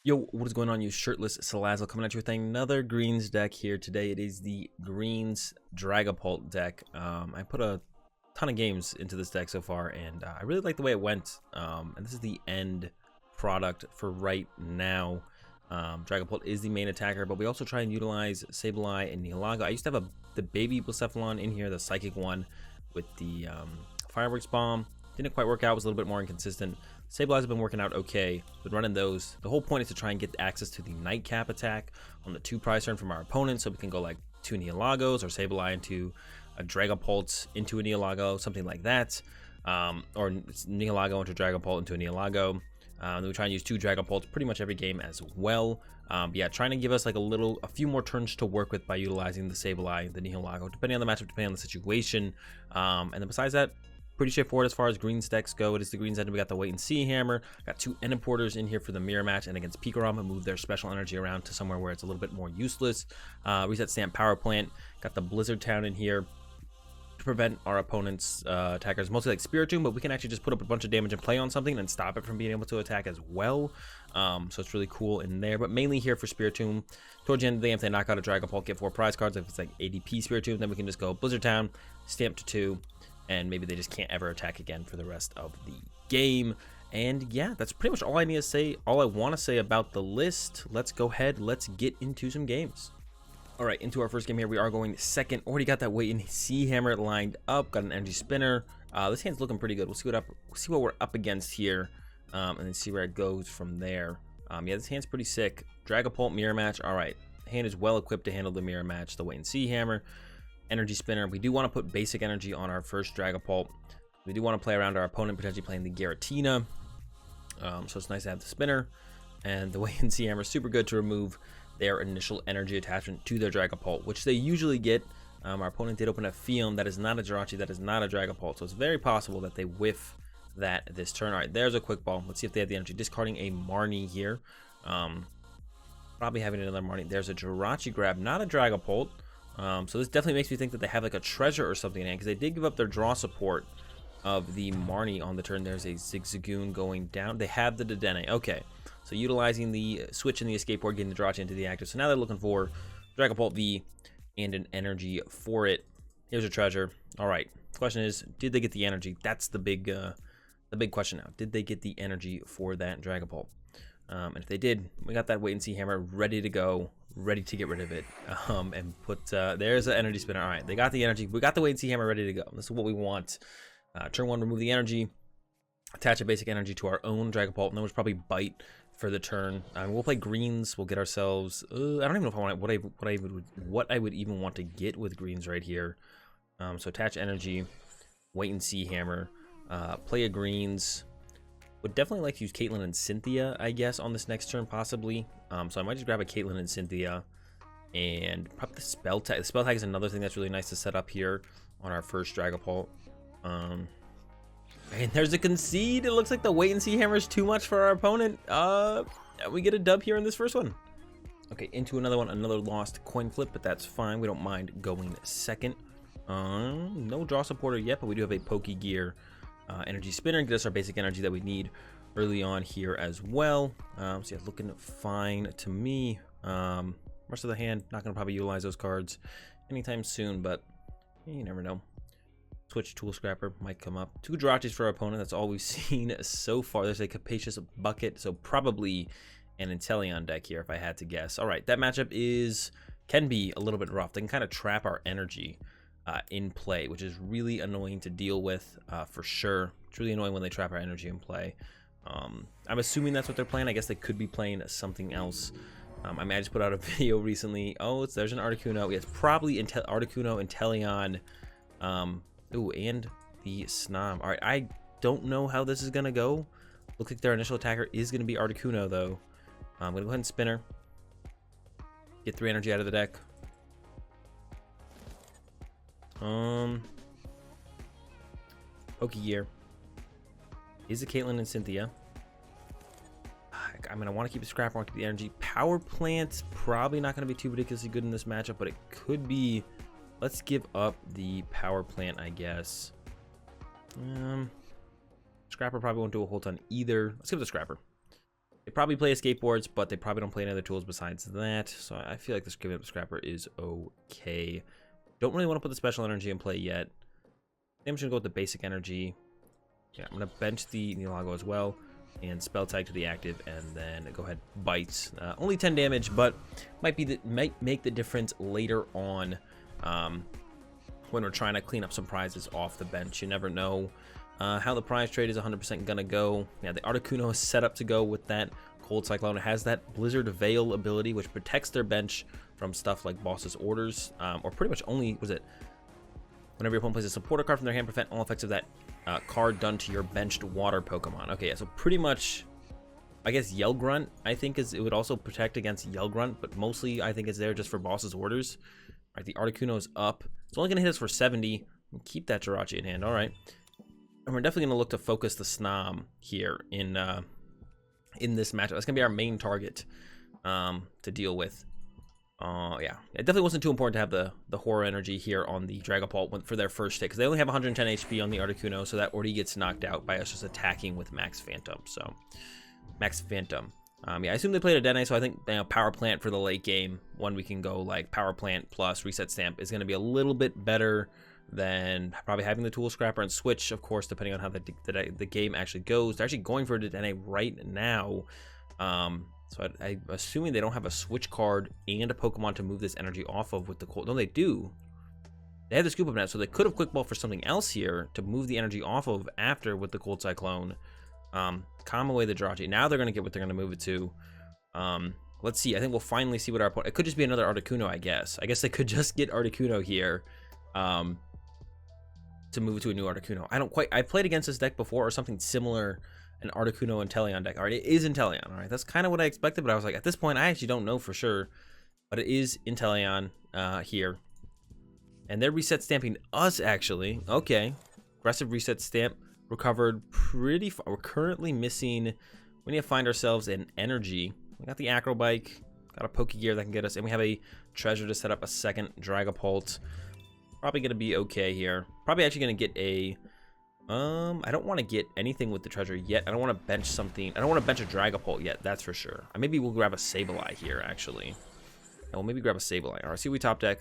Yo, what is going on, you shirtless Salazzle, coming at you with another greens deck here. Today it is the greens Dragapult deck. I put a ton of games into this deck so far, and I really like the way it went. And this is the end product for right now. Dragapult is the main attacker, but we also try and utilize Sableye and Nihilego. I used to have the baby Blacephalon in here, the psychic one, with the fireworks bomb. Didn't quite work out, was a little bit more inconsistent. Sableye's have been working out okay, but running those, the whole point is to try and get access to the nightcap attack on the 2 prize turn from our opponent, so we can go like 2 Nihilegos or Sableye into a Dragapult into a Nihilego, something like that, or Nihilego into Dragapult into a Nihilego. Then we try and use 2 Dragapults pretty much every game as well. Yeah, trying to give us like a few more turns to work with by utilizing the Sableye, the Nihilego, depending on the matchup, depending on the situation. And then besides that, pretty straightforward as far as green stacks go. It is the greens end. We got the wait and see hammer. Got 2 Eneporters in here for the mirror match, and against Pikarom, move their special energy around to somewhere where it's a little bit more useless. Reset Stamp Power Plant. Got the Blizzard Town in here to prevent our opponent's attackers, mostly like Spiritomb, but we can actually just put up a bunch of damage and play on something and stop it from being able to attack as well. So it's really cool in there, but mainly here for Spiritomb. Towards the end of the game, if they knock out a Dragapult, get 4 prize cards. If it's like ADP Spiritomb, then we can just go Blizzard Town, Stamp to 2, and maybe they just can't ever attack again for the rest of the game. And yeah, that's pretty much all I need to say, all I want to say about the list. Let's go ahead, let's get into some games. All right, into our first game here, we are going second. Already got that wait and see hammer lined up, got an energy spinner. This hand's looking pretty good. We'll see what we're up against here, and then see where it goes from there. Yeah, this hand's pretty sick. Dragapult mirror match. All right, hand is well equipped to handle the mirror match, the wait and see hammer. Energy spinner. We do want to put basic energy on our first Dragapult. We do want to play around our opponent, potentially playing the Giratina. So it's nice to have the spinner, and the wait and see hammer is super good to remove their initial energy attachment to their Dragapult, which they usually get. Our opponent did open a Fion. That is not a Jirachi, that is not a Dragapult, so it's very possible that they whiff that this turn. All right, there's a quick ball. Let's see if they have the energy. Discarding a Marnie here. Probably having another Marnie. There's a Jirachi grab, not a Dragapult. So this definitely makes me think that they have like a treasure or something in hand, because they did give up their draw support of the Marnie on the turn. There's a Zigzagoon going down. They have the Dedenne. Okay, so utilizing the switch in the escape board, getting the draw into the active. So now they're looking for Dragapult V and an energy for it. Here's a treasure. All right, question is, did they get the energy? That's the big question now. Did they get the energy for that Dragapult? And if they did, we got that wait and see hammer ready to go, ready to get rid of it, and put there's an energy spinner. All right, they got the energy, we got the wait and see hammer ready to go. This is what we want. Turn 1, remove the energy, attach a basic energy to our own Dragapult, and then we'll probably bite for the turn. We'll play greens. We'll get ourselves I don't even know if I want what I would even want to get with greens right here. So attach energy, wait and see hammer, play a greens. Would definitely like to use Caitlin and Cynthia, I guess, on this next turn, possibly. So I might just grab a Caitlin and Cynthia, and probably the spell tag. The spell tag is another thing that's really nice to set up here on our first Dragapult. And there's a concede. It looks like the wait and see hammer is too much for our opponent. We get a dub here in this first one. Okay, into another one, another lost coin flip, but that's fine. We don't mind going second. No draw supporter yet, but we do have a Pokégear. Energy spinner and get us our basic energy that we need early on here as well. So yeah, looking fine to me. Rest of the hand, not gonna probably utilize those cards anytime soon, but you never know. Switch Tool Scrapper might come up. 2 Jirachis for our opponent. That's all we've seen so far. There's a Capacious Bucket, so probably an Inteleon deck here if I had to guess. All right, that matchup can be a little bit rough. They can kind of trap our energy in play, which is really annoying to deal with, for sure. It's really annoying when they trap our energy in play. I'm assuming that's what they're playing. I guess they could be playing something else. I just put out a video recently. Oh, there's an Articuno. Yeah, it's probably Articuno, Inteleon, ooh, and the Snom. All right, I don't know how this is gonna go. Looks like their initial attacker is gonna be Articuno, though. I'm gonna go ahead and spinner. Get 3 energy out of the deck. Pokégear is a Caitlin and Cynthia. I mean, I want to keep a scrap, I want to keep the energy. Power Plant probably not going to be too ridiculously good in this matchup, but it could be. Let's give up the Power Plant, I guess. Scrapper probably won't do a whole ton either. Let's give it a Scrapper. They probably play skateboards, but they probably don't play any other tools besides that. So I feel like this giving up Scrapper is okay. Don't really want to put the special energy in play yet. I think I'm just gonna go with the basic energy. Yeah, I'm gonna bench the Nihilego as well, and spell tag to the active, and then go ahead bites. Only 10 damage, but might make the difference later on when we're trying to clean up some prizes off the bench. You never know how the prize trade is 100% gonna go. Yeah, the Articuno is set up to go with that Cold Cyclone. It has that Blizzard Veil ability, which protects their bench from stuff like boss's orders, or pretty much only whenever your opponent plays a supporter card from their hand, prevent all effects of that card done to your benched water Pokemon. Okay, yeah, so pretty much, I guess Yell Grunt, I think it would also protect against Yell Grunt, but mostly I think it's there just for boss's orders. All right, the Articuno is up. It's only going to hit us for 70. Keep that Jirachi in hand. All right. And we're definitely going to look to focus the Snom here in this matchup. That's going to be our main target to deal with. Yeah, it definitely wasn't too important to have the Horror Energy here on the Dragapult for their first hit, because they only have 110 HP on the Articuno, so that already gets knocked out by us just attacking with Max Phantom. So, Max Phantom. Yeah, I assume they played a Dene, so I think Power Plant for the late game, when we can go like Power Plant plus Reset Stamp, is going to be a little bit better than probably having the Tool Scrapper and Switch, of course, depending on how the game actually goes. They're actually going for a Dene right now. So I'm assuming they don't have a Switch card and a Pokemon to move this energy off of with the Cold. No, they do. They have the Scoop Up Net, so they could have Quick Ball for something else here to move the energy off of after with the Cold Cyclone. Calm away the Jirachi. Now they're going to get what they're going to move it to. Let's see. I think we'll finally see what our opponent... It could just be another Articuno, I guess. I guess they could just get Articuno here to move to a new Articuno. I don't quite... I played against this deck before or something similar, an Articuno Inteleon deck. All right, it is Inteleon. All right, that's kind of what I expected, but I was like, at this point, I actually don't know for sure. But it is Inteleon here. And they're reset stamping us, actually. Okay. Aggressive reset stamp. Recovered pretty far. We're currently missing... We need to find ourselves an energy. We got the Acro Bike. Got a Pokégear that can get us. And we have a treasure to set up a second Dragapult. Probably going to be okay here. Probably actually going to get a... I don't want to get anything with the treasure yet. I don't want to bench something. I don't want to bench a Dragapult yet, that's for sure. Maybe we'll grab a Sableye here, actually. And we'll maybe grab a Sableye. All right, see what we top deck.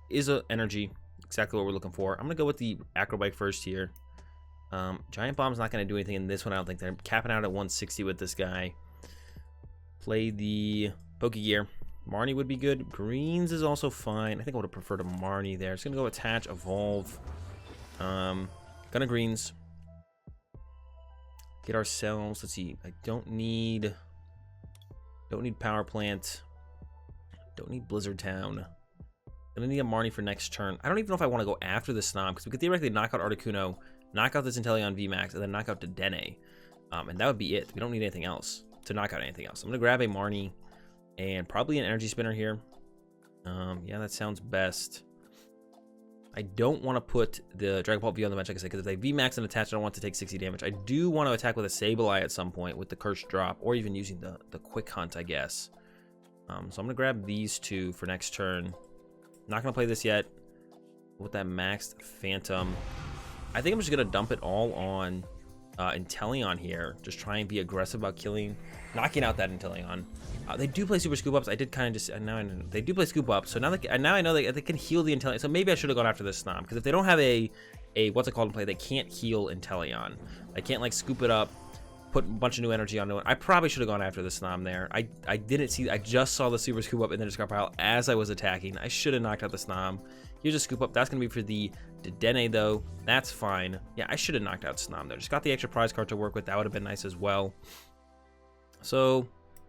Is a energy. Exactly what we're looking for. I'm going to go with the Acro Bike first here. Giant Bomb's not going to do anything in this one, I don't think. They're capping out at 160 with this guy. Play the Pokégear. Marnie would be good. Greens is also fine. I think I would have preferred a Marnie there. It's going to go attach, evolve. Gonna greens. Get ourselves, let's see. I don't need Power Plant. Don't need Blizzard Town. Gonna need a Marnie for next turn. I don't even know if I want to go after the Snom, because we could theoretically knock out Articuno, knock out this Inteleon VMAX, and then knock out the Dene. And that would be it. We don't need anything else to knock out anything else. I'm gonna grab a Marnie and probably an Energy Spinner here. Yeah, that sounds best. I don't want to put the Dragapult V on the bench, like I said, because if they VMAX and attach, I don't want to take 60 damage. I do want to attack with a Sableye at some point with the Cursed Drop, or even using the Quick Hunt, I guess. So I'm going to grab these two for next turn. Not going to play this yet. With that maxed Phantom. I think I'm just going to dump it all on Inteleon here. Just try and be aggressive about knocking out that Inteleon. They do play Super Scoop Ups. I did kind of just... Now I know. They do play Scoop Ups. So now I know they can heal the Inteleon. So maybe I should have gone after this Snom. Because if they don't have a what's it called in play, they can't heal Inteleon. They can't, like, scoop it up, put a bunch of new energy onto it. I probably should have gone after the Snom there. I didn't see... I just saw the Super Scoop Up in the discard pile as I was attacking. I should have knocked out the Snom. Here's a Scoop Up. That's going to be for the Dene, though. That's fine. Yeah, I should have knocked out Snom there. Just got the extra prize card to work with. That would have been nice as well. So...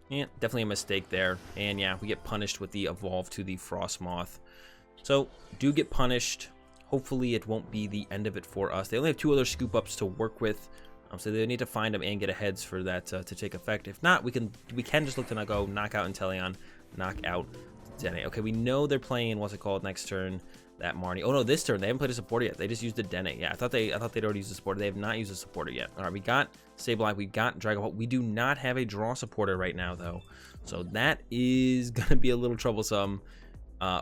yeah, definitely a mistake there. And yeah, we get punished with the evolve to the Frostmoth. So, do get punished. Hopefully it won't be the end of it for us. They only have 2 other scoop ups to work with. So they need to find them and get a heads for that to take effect. If not, we can just look to go knock out Inteleon, knock out Dene. Okay, we know they're playing, what's it called, next turn. That Marnie. Oh no, this turn they haven't played a supporter yet. They just used the Dene. Yeah, I thought they'd already used a supporter. They have not used a supporter yet. All right, we got Sableye, we got Dragapult. We do not have a draw supporter right now though, so that is gonna be a little troublesome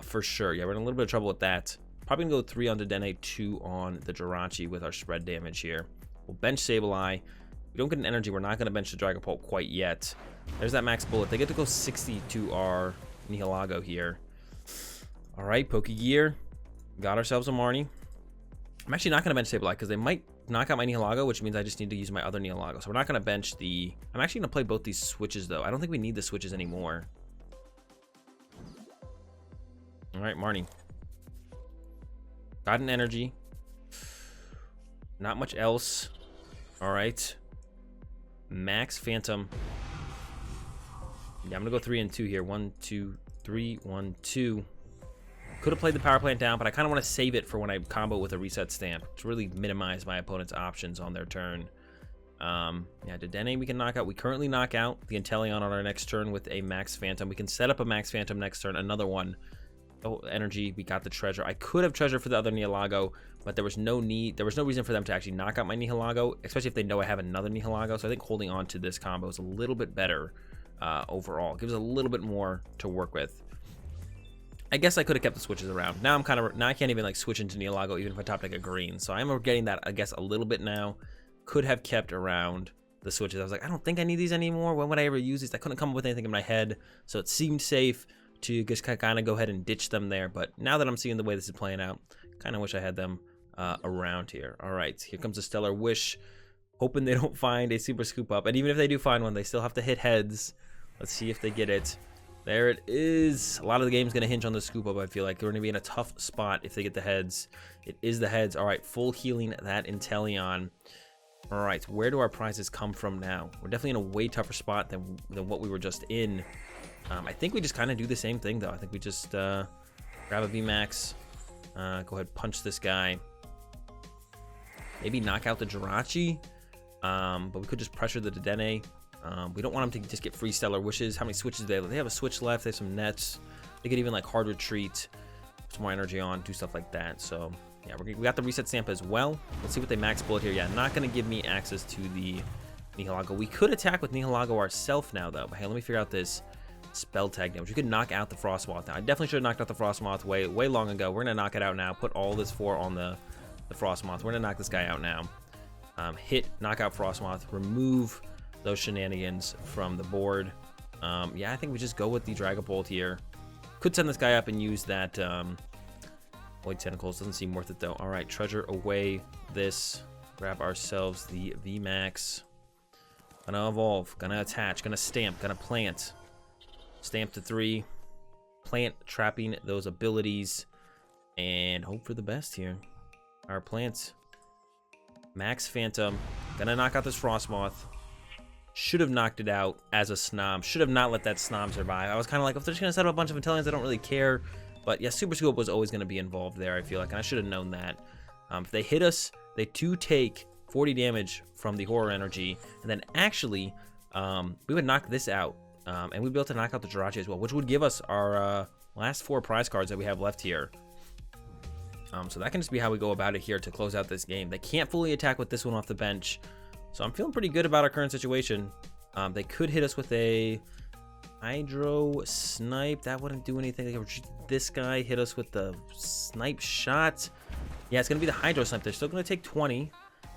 for sure. Yeah, we're in a little bit of trouble with that. Probably gonna go 3 on the Dene, 2 on the Jirachi with our spread damage here. We'll bench Sableye. we don't get an energy, we're not going to bench the Dragapult quite yet. There's that max bullet. They get to go 60 to our Nihilego here. All right, Pokégear. Got ourselves a Marnie. I'm actually not going to bench Sableye because they might knock out my Nihilego, which means I just need to use my other Nihilego. So we're not going to bench the... I'm actually going to play both these switches, though. I don't think we need the switches anymore. All right, Marnie. Got an energy. Not much else. All right. Max Phantom. Yeah, I'm gonna go 3 and 2 here. 1, 2, 3, 1, 2. Could have played the power plant down, but I kind of want to save it for when I combo with a reset stamp to really minimize my opponent's options on their turn. Yeah, Dedenne we can knock out. We currently knock out the Inteleon on our next turn with a Max Phantom. We can set up a Max Phantom next turn, another one. Oh, energy, we got the treasure. I could have treasure for the other Nihilego, but there was no need. There was no reason for them to actually knock out my Nihilego, especially if they know I have another Nihilego. So I think holding on to this combo is a little bit better overall. It gives a little bit more to work with. I guess I could have kept the switches around. Now I can't even like switch into Nihilego even if I top like a green. So I'm getting that, I guess, a little bit now. Could have kept around the switches. I was like, I don't think I need these anymore. When would I ever use these? I couldn't come up with anything in my head, so it seemed safe to just kind of go ahead and ditch them there. But now that I'm seeing the way this is playing out, kind of wish I had them around here. All right, here comes a Stellar Wish, hoping they don't find a Super Scoop Up. And even if they do find one, they still have to hit heads. Let's see if they get it. There it is. A lot of the game's going to hinge on the Scoop Up, I feel like. They're going to be in a tough spot if they get the heads. It is the heads. All right, full healing that Inteleon. All right, where do our prizes come from now? We're definitely in a way tougher spot than what we were just in. I think we just kind of do the same thing, though. I think we just grab a VMAX, go ahead, punch this guy. Maybe knock out the Jirachi, but we could just pressure the Dedenne. We don't want him to just get free Stellar Wishes. How many switches do they have? They have a switch left. They have some nets. They could even like hard retreat, put some more energy on, do stuff like that. So yeah, we got the reset stamp as well. Let's see what they max bullet here. Yeah, not going to give me access to the Nihilego. We could attack with Nihilego ourselves now, though. But hey, let me figure out this spell tag damage. We could knock out the Frostmoth now. I definitely should have knocked out the Frostmoth way long ago. We're going to knock it out now. Put all this 4 on the Frostmoth. We're going to knock this guy out now. Hit, knock out Frostmoth, remove those shenanigans from the board. Yeah, I think we just go with the Dragapult here. Could send this guy up and use that Void Tentacles. Doesn't seem worth it, though. All right, treasure away this. Grab ourselves the VMAX. Gonna evolve, gonna attach, gonna stamp, gonna plant. Stamp to 3. Plant, trapping those abilities. And hope for the best here. Our plants. Max Phantom. Gonna knock out this Frostmoth. Should have knocked it out as a Snom. Should have not let that Snom survive. I was kind of like, if they're just gonna set up a bunch of Inteleons, I don't really care. But yeah, Super Scoop was always gonna be involved there, I feel like. And I should have known that. If they hit us, they do take 40 damage from the Horror Energy. And then actually, we would knock this out. And we'd be able to knock out the Jirachi as well, which would give us our last 4 prize cards that we have left here. So that can just be how we go about it here to close out this game. They can't fully attack with this one off the bench. So I'm feeling pretty good about our current situation. They could hit us with a Hydro Snipe. That wouldn't do anything. They could retreat this guy, hit us with the Snipe Shot. Yeah, it's going to be the Hydro Snipe. They're still going to take 20.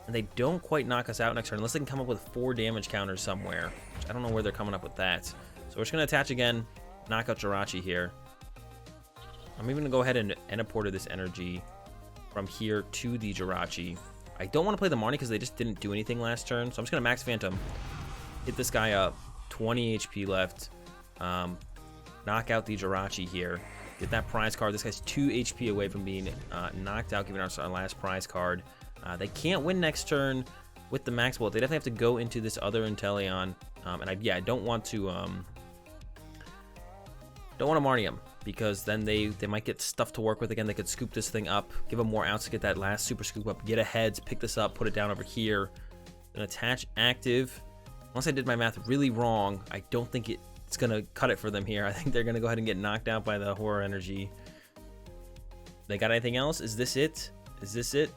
And they don't quite knock us out next turn unless they can come up with 4 damage counters somewhere. Which I don't know where they're coming up with that. So we're just going to attach again. Knock out Jirachi here. I'm even going to go ahead and Eneporter this energy from here to the Jirachi. I don't want to play the Marnie because they just didn't do anything last turn. So I'm just going to Max Phantom. Hit this guy up. 20 HP left. Knock out the Jirachi here. Get that prize card. This guy's 2 HP away from being knocked out, giving us our last prize card. They can't win next turn with the max bullet. They definitely have to go into this other Inteleon. And I don't want to Marnie them because then they might get stuff to work with again. They could scoop this thing up, give them more outs to get that last super scoop up, get a heads, pick this up, put it down over here, then attach active. Unless I did my math really wrong, I don't think it's gonna cut it for them here. I think they're gonna go ahead and get knocked out by the Horror Energy. They got anything else? Is this it? Is this it?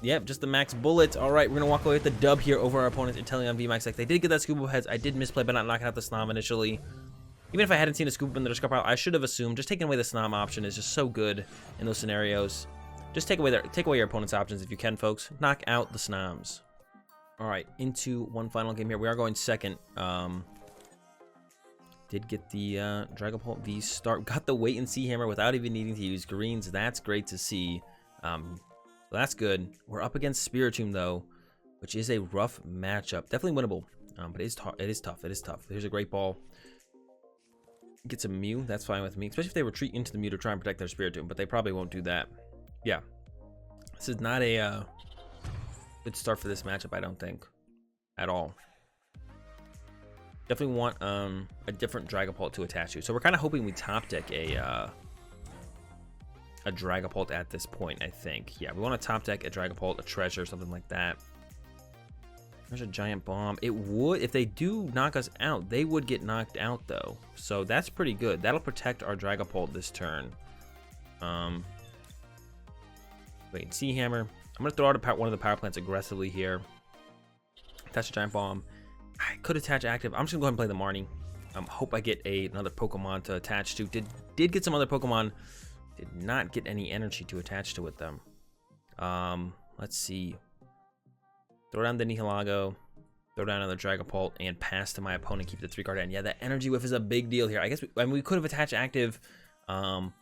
Yep, just the max bullets. All right, we're going to walk away with the dub here over our opponent's Inteleon VMAX. Like, they did get that scoop of heads. I did misplay by not knocking out the Snom initially. Even if I hadn't seen a scoop in the discard pile, I should have assumed. Just taking away the Snom option is just so good in those scenarios. Just take away your opponent's options if you can, folks. Knock out the Snoms. All right, into one final game here. We are going second. Did get the Dragapult V start. Got the wait and see hammer without even needing to use greens. That's great to see. So that's good. We're up against Spiritomb though, which is a rough matchup. Definitely winnable, but it is tough. It is tough. Here's a great ball. Gets a Mew. That's fine with me, especially if they retreat into the Mew to try and protect their Spiritomb, but they probably won't do that. Yeah, this is not a good start for this matchup, I don't think, at all. Definitely want a different Dragapult to attach to. So we're kind of hoping we top deck a Dragapult at this point, I think. Yeah, we want to top deck a Dragapult, a Treasure, something like that. There's a Giant Bomb. It would, if they do knock us out, they would get knocked out though. So that's pretty good. That'll protect our Dragapult this turn. Wait and see hammer. I'm gonna throw out one of the power plants aggressively here. Attach a Giant Bomb. I could attach active. I'm just gonna go ahead and play the Marnie. Hope I get another Pokemon to attach to. Did get some other Pokemon. Did not get any energy to attach to with them. Let's see. Throw down the Nihilego. Throw down another Dragapult and pass to my opponent. Keep the 3-card end. Yeah, that energy whiff is a big deal here. I guess we could have attached active. I'm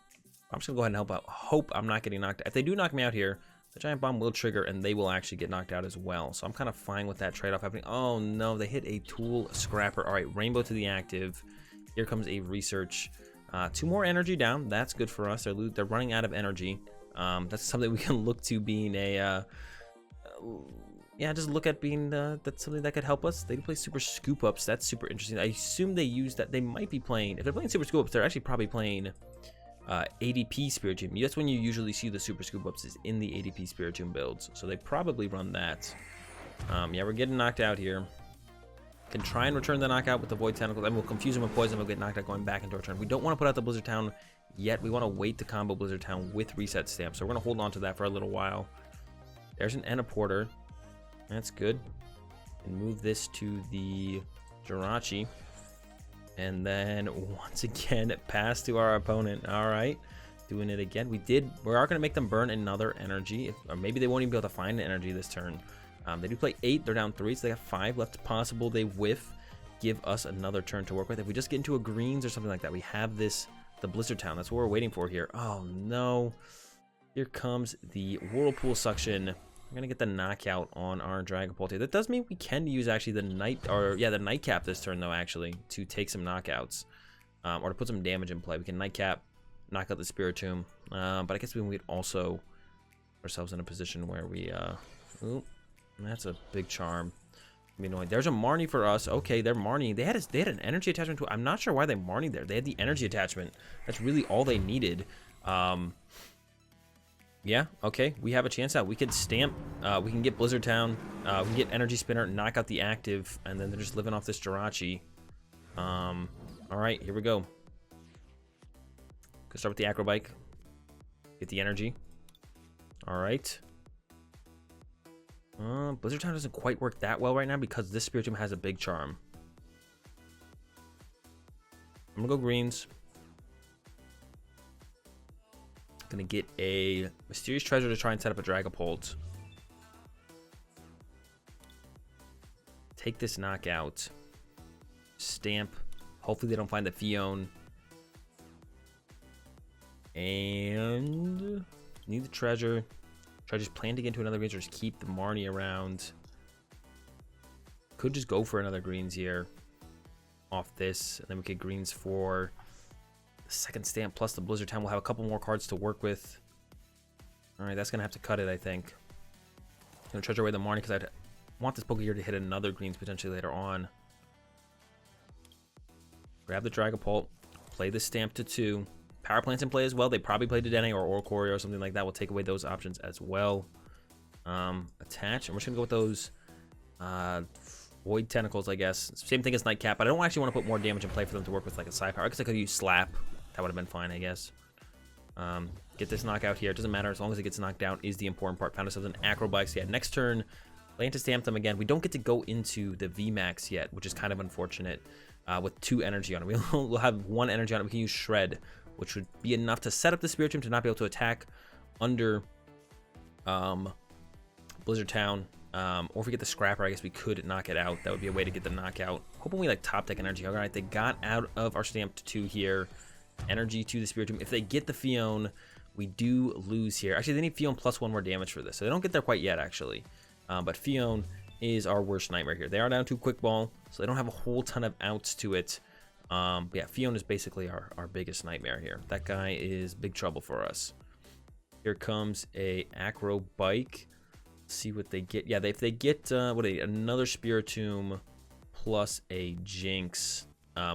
just gonna go ahead and help out. Hope I'm not getting knocked out. If they do knock me out here, the Giant Bomb will trigger and they will actually get knocked out as well. So I'm kind of fine with that trade-off happening. Oh no, they hit a Tool Scrapper. All right, Rainbow to the active. Here comes a Research. 2 more energy down. That's good for us. They're running out of energy. That's something we can look to being a... yeah, just look at being that's something that could help us. They play Super Scoop Ups. That's super interesting. I assume they use that. They might be playing... If they're playing Super Scoop Ups, they're actually probably playing... ADP Spiritomb. That's when you usually see the Super Scoop Ups, is in the ADP Spiritomb builds. So they probably run that. Yeah, we're getting knocked out here. Can try and return the knockout with the Void Tentacles, and we'll confuse him with Poison. We'll get knocked out going back into our turn. We don't want to put out the Blizzard Town yet. We want to wait to combo Blizzard Town with Reset Stamp. So we're going to hold on to that for a little while. There's an Eneporter. That's good. And move this to the Jirachi. And then once again, pass to our opponent. All right, doing it again. We are going to make them burn another energy, or maybe they won't even be able to find an energy this turn. They do play 8. They're down 3, so they have 5 left. Possible they whiff, give us another turn to work with. If we just get into a greens or something like that, we have the Blizzard Town. That's what we're waiting for here. Oh no, here comes the Whirlpool Suction. We're gonna get the knockout on our Dragapult here. That does mean we can use actually the the Nightcap this turn though, actually, to take some knockouts, or to put some damage in play. We can Nightcap, knock out the Spiritomb, but I guess we would also put ourselves in a position where we ooh, that's a big charm. There's a Marnie for us. Okay, they're Marnie. They had an energy attachment to it. I'm not sure why they Marnie there. They had the energy attachment. That's really all they needed. Yeah, okay, we have a chance out. We could stamp, we can get Blizzard Town, we can get Energy Spinner, knock out the active, and then they're just living off this Jirachi. Alright, here we go. Gonna start with the Acro Bike. Get the energy. Alright. Blizzard Town doesn't quite work that well right now because this Spiritomb has a big charm. I'm gonna go greens. Gonna get a Mysterious Treasure to try and set up a Dragapult. Take this knockout. Stamp. Hopefully they don't find the Fion. And need the Treasure. Treasure's plan to get into another greens or just keep the Marnie around. Could just go for another greens here. Off this. And then we get greens for the second stamp plus the Blizzard Town. We'll have a couple more cards to work with. Alright, that's going to have to cut it, I think. I'm going to treasure away the Marnie because I want this Pokégear to hit another greens potentially later on. Grab the Dragapult. Play the stamp to 2. Power Plant's in play as well. They probably played Dedenne or Oricorio or something like that. We'll take away those options as well. Attach. And we're just going to go with those Void Tentacles, I guess. Same thing as Nightcap. But I don't actually want to put more damage in play for them to work with like a Psy Power. I guess I could use Slap. That would have been fine, I guess. Get this knockout here. It doesn't matter as long as it gets knocked down is the important part. Found ourselves an Acro Bike. So yeah, next turn, plan to stamp them again. We don't get to go into the VMAX yet, which is kind of unfortunate. With 2 energy on it. We'll have 1 energy on it. We can use Shred, which would be enough to set up the Spiritomb to not be able to attack under Blizzard Town. Or if we get the Scrapper, I guess we could knock it out. That would be a way to get the knockout. Hoping we like top deck Energy. All right, they got out of our Stamp to 2 here. Energy to the Spiritomb. If they get the Fion, we do lose here. Actually, they need Fion plus 1 more damage for this. So they don't get there quite yet, actually. But Fion is our worst nightmare here. They are down to Quick Ball, so they don't have a whole ton of outs to it. But yeah, Fion is basically our biggest nightmare here. That guy is big trouble for us. Here comes a Acro Bike. Let's see what they get. Yeah, if they get another Spiritomb plus a Jinx,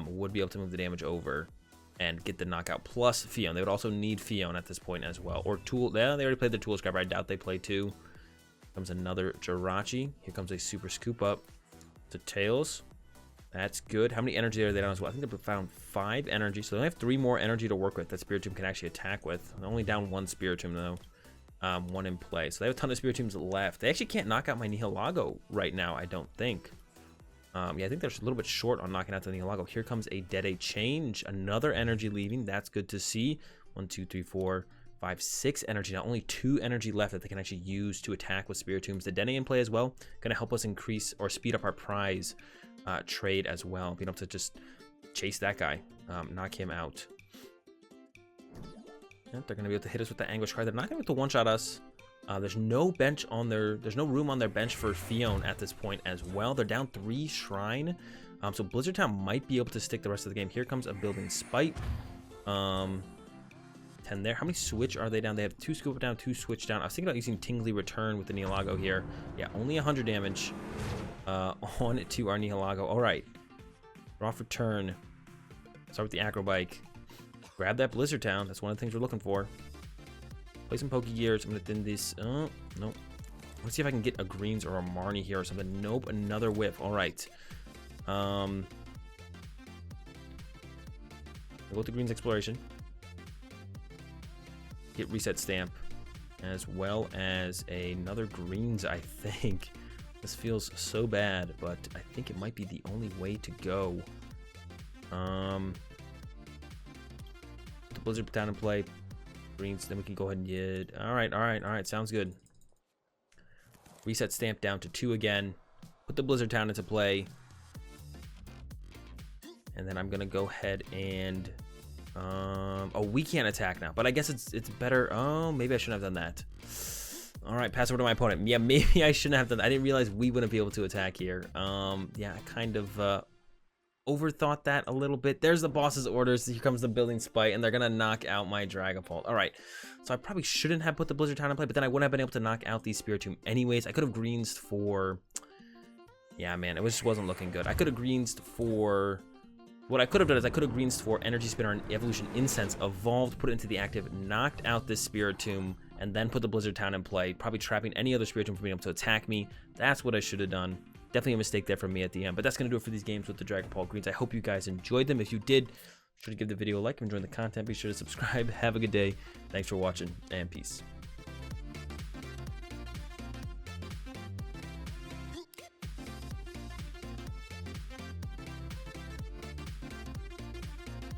would be able to move the damage over and get the knockout plus Fion. They would also need Fion at this point as well. Or Tool. Yeah, they already played the Tool Scrapper. I doubt they play 2. Here comes another Jirachi. Here comes a Super Scoop Up to Tails. That's good. How many energy are they down as well? I think they found 5 energy. So they only have 3 more energy to work with that Spiritomb can actually attack with. They're only down 1 Spiritomb though. 1 in play. So they have a ton of Spiritombs left. They actually can't knock out my Nihilego right now, I don't think. Yeah, I think they're a little bit short on knocking out the Nihilego. Here comes a Dede Change. Another energy leaving. That's good to see. 1, 2, 3, 4, 5, 6 energy. Now only 2 energy left that they can actually use to attack with Spiritombs. The Dede in play as well. Going to help us increase or speed up our prize trade as well. Being able to just chase that guy. Knock him out. Yep, they're going to be able to hit us with the Anguish card. They're not going to be able to one-shot us. There's no bench on there's no room on their bench for Fion at this point as well. They're down 3 Shrine. So Blizzard Town might be able to stick the rest of the game. Here comes a Building Spite. 10 there. How many switch are they down? They have 2 scoop down, 2 switch down. I was thinking about using Tingly Return with the Nihilego here. Yeah, only 100 damage on to our Nihilego. All right. Draw for turn. Start with the Acro Bike. Grab that Blizzard Town. That's one of the things we're looking for. Play some Pokégears. I'm going to thin this. Oh, nope. Let's see if I can get a Greens or a Marnie here or something. Nope, another whiff. All right. We'll go with the Greens Exploration. Get Reset Stamp. As well as another Greens, I think. This feels so bad, but I think it might be the only way to go. Put the Blizzard down in play. Greens, then we can go ahead and get... Alright, sounds good. Reset Stamp down to 2 again. Put the Blizzard Town into play. And then I'm going to go ahead and... oh, we can't attack now. But I guess it's better... Oh, maybe I shouldn't have done that. Alright, pass over to my opponent. Yeah, maybe I shouldn't have done that. I didn't realize we wouldn't be able to attack here. Yeah, I kind of... overthought that a little bit. There's the boss's orders. Here comes the Building Spite, and they're gonna knock out my Dragapult. All right, so I probably shouldn't have put the Blizzard Town in play, but then I wouldn't have been able to knock out the Spiritomb anyways. I could have greensed for... Yeah, man, it just wasn't looking good. I could have greensed for... What I could have done is I could have greensed for Energy Spinner and Evolution Incense, evolved, put it into the active, knocked out this Spiritomb, and then put the Blizzard Town in play, probably trapping any other Spiritomb from being able to attack me. That's what I should have done. Definitely a mistake there from me at the end, but that's going to do it for these games with the Dragapult Greens. I hope you guys enjoyed them. If you did, be sure to give the video a like. If you're enjoying the content, be sure to subscribe. Have a good day. Thanks for watching, and peace.